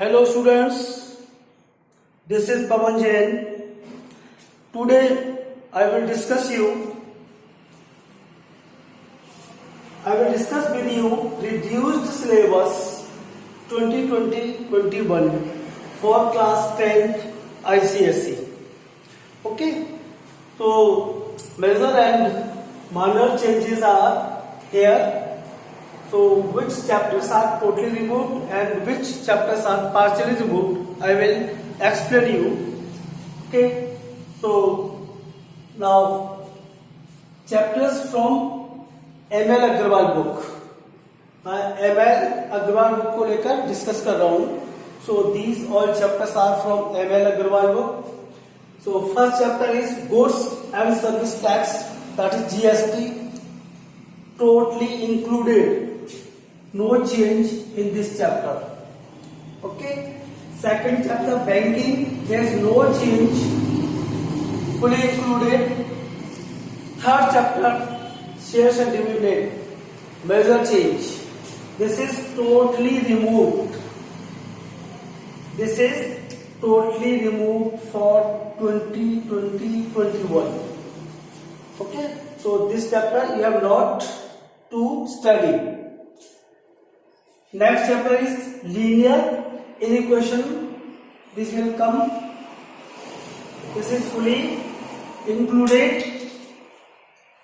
Hello students, this is Pawan Jain. Today I will discuss with you reduced syllabus 2020-21 for class 10th ICSE. Okay, so major and minor changes are here. So which chapters are totally removed and which chapters are partially removed, I will explain you. Okay, so now chapters from ML Agrawal book. मैं ML Agrawal book को लेकर discuss कर रहा हूँ. So these all chapters are from ML Agrawal book. So first chapter is goods and service tax, that is GST, totally included. No change in this chapter. Okay. Second chapter banking, there is no change, fully included. Third chapter shares and dividend, major change. This is totally removed. This is totally removed for 2020-21. Okay. So this chapter you have not to study. Next chapter is linear inequation. This will come. This is fully included.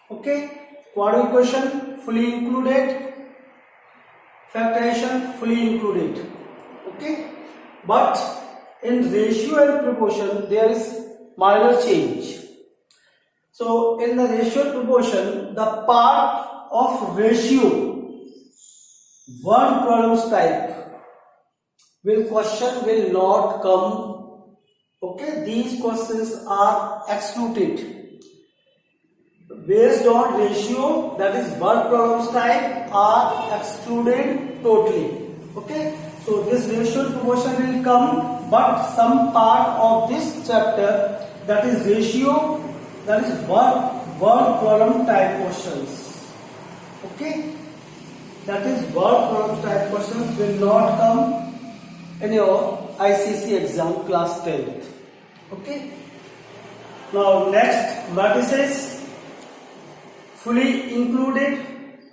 Okay. Quadratic equation fully included. Factorization fully included. Okay. But in ratio and proportion there is minor change. So in the ratio and proportion, the part of ratio one problems type question will not come. Okay, these questions are excluded based on ratio, that is one problems type are excluded totally. Okay, so this ratio and proportion will come, but some part of this chapter, that is ratio, that is one problem type questions. Okay, that is word problem type questions will not come in your ICSE exam class 10th. Okay. Now next, vertices fully included,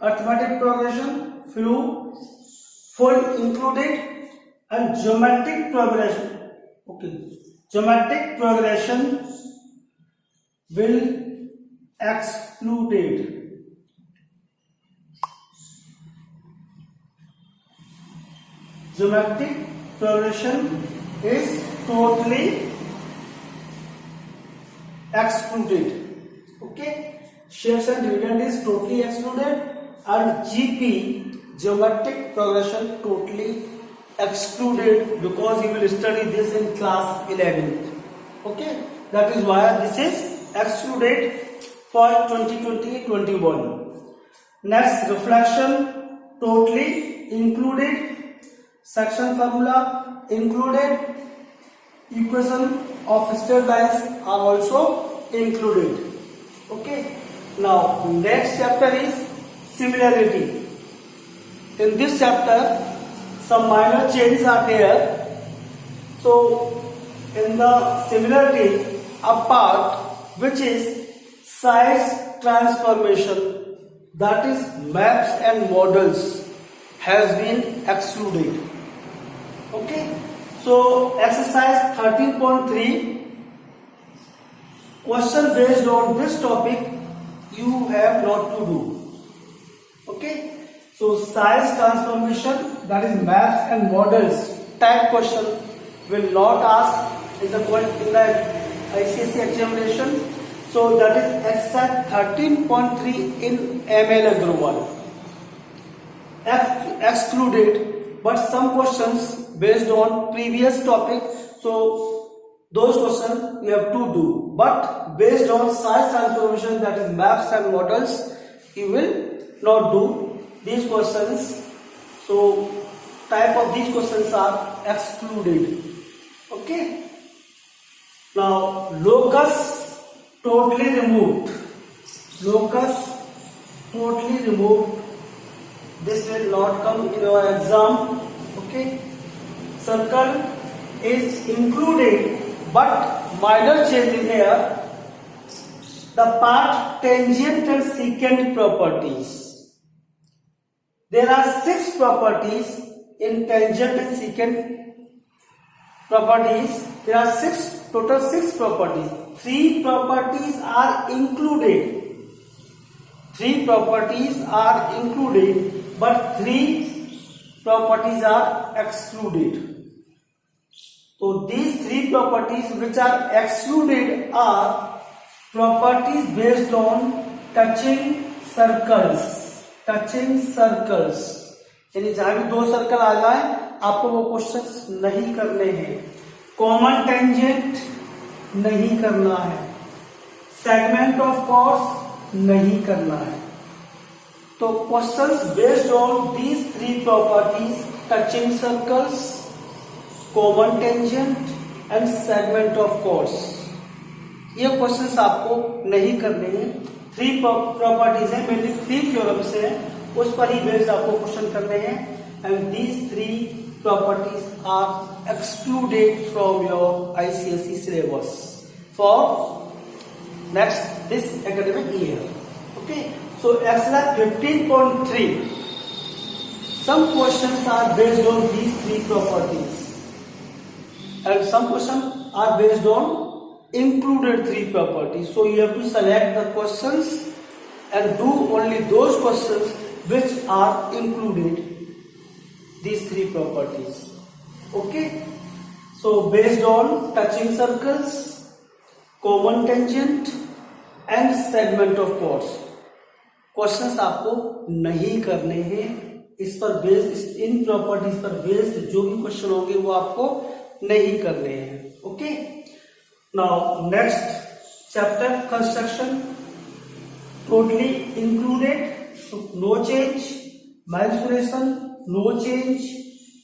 arithmetic progression full included, and geometric progression. Okay, geometric progression will excluded. Geometric progression is totally excluded. Okay, shares and dividend is totally excluded, and GP, geometric progression, totally excluded because you will study this in class 11th. Okay, that is why this is excluded for 2020-21. Next, reflection totally included. Section formula included, equation of straight lines are also included. Okay. Now next chapter is similarity. In this chapter some minor changes are there. So in the similarity, a part which is size transformation, that is maps and models, has been excluded. Okay, so exercise 13.3, question based on this topic you have not to do. Okay, so size transformation, that is maps and models type question, will not ask in the ICSE examination. So that is exercise 13.3 in ML Agrawal. Excluded, but some questions based on previous topic, so those questions you have to do, but based on size transformation, that is maps and models, you will not do these questions. So type of these questions are excluded. Okay. Now locus totally removed. Locus totally removed. This will not come in your exam. Okay. circle is included, but minor change in here. The part tangent and secant properties. There are 6 properties in tangent and secant properties. There are total 6 properties. 3 properties are included. 3 properties are included, but 3 properties are excluded. So these 3 properties which are excluded are properties based on touching circles. Touching circles, यानी जहां भी 2 circle आ जाए आपको वो questions नहीं करने हैं. Common tangent नहीं करना है, सेगमेंट ऑफ कॉर्ड्स नहीं करना है. तो questions based on these 3 properties, touching circles, common tangent and segment of chords, ये क्वेश्चंस आपको नहीं करने हैं. 3 प्रॉपर्टीज है, मेनली 3 थ्योरम्स है, उस पर ही बेस्ड आपको क्वेश्चन करने हैं. And these 3 properties are excluded from your ICSE syllabus for next this academic year. Okay, so exercise 15.3, some questions are based on these 3 properties and some questions are based on included 3 properties. So you have to select the questions and do only those questions which are included these 3 properties. Okay, so based on touching circles, common tangent and segment of chords, questions आपको नहीं करने हैं. इस पर based, इन properties पर based जो भी question होंगे वो आपको नहीं करने हैं. Okay, now next chapter, construction, totally included, so no change. Mensuration, no change.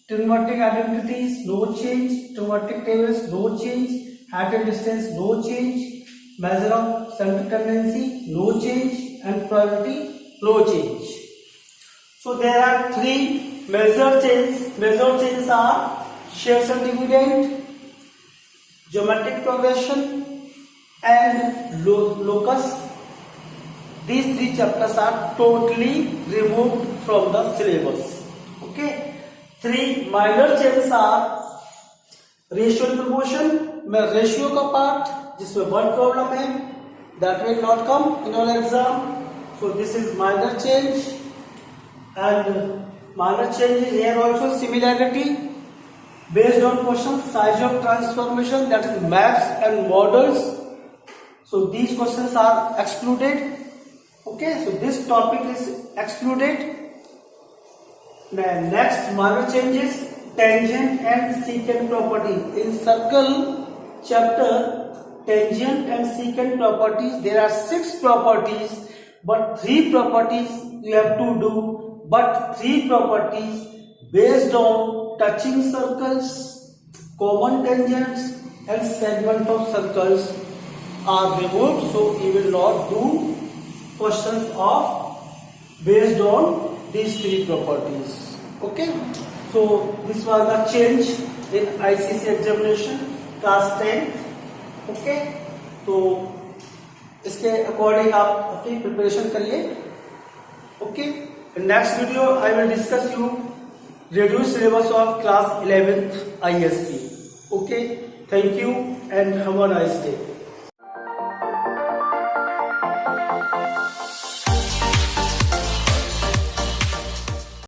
Trigonometric identities, no change. Trigonometric tables, no change. Height and distance, no change. Measure of center tendency, no change. And probability, no change. So there are 3 major changes. Major changes are shades and dividend, geometric progression and locus. These 3 chapters are totally removed from the syllabus. Okay, 3 minor changes are ratio and proportion. में ratio का part जिसमें word problem है, that will not come in our exam. So this is minor change. And minor change is here also similarity based on question, size of transformation, that is maps and models. So these questions are excluded. Okay, so this topic is excluded. Then next minor changes, tangent and secant property. In circle chapter, tangent and secant properties, there are 6 properties, but 3 properties you have to do, but 3 properties based on touching circles, common tangents and segment of circles are removed. So you will not do questions of based on these 3 properties. Okay, so this was the change in ICSE examination class 10. Okay, तो इसके according आप अपनी preparation करिए. Okay, next video I will discuss you reduced syllabus of class 11th ISC. Okay, thank you and have a nice day.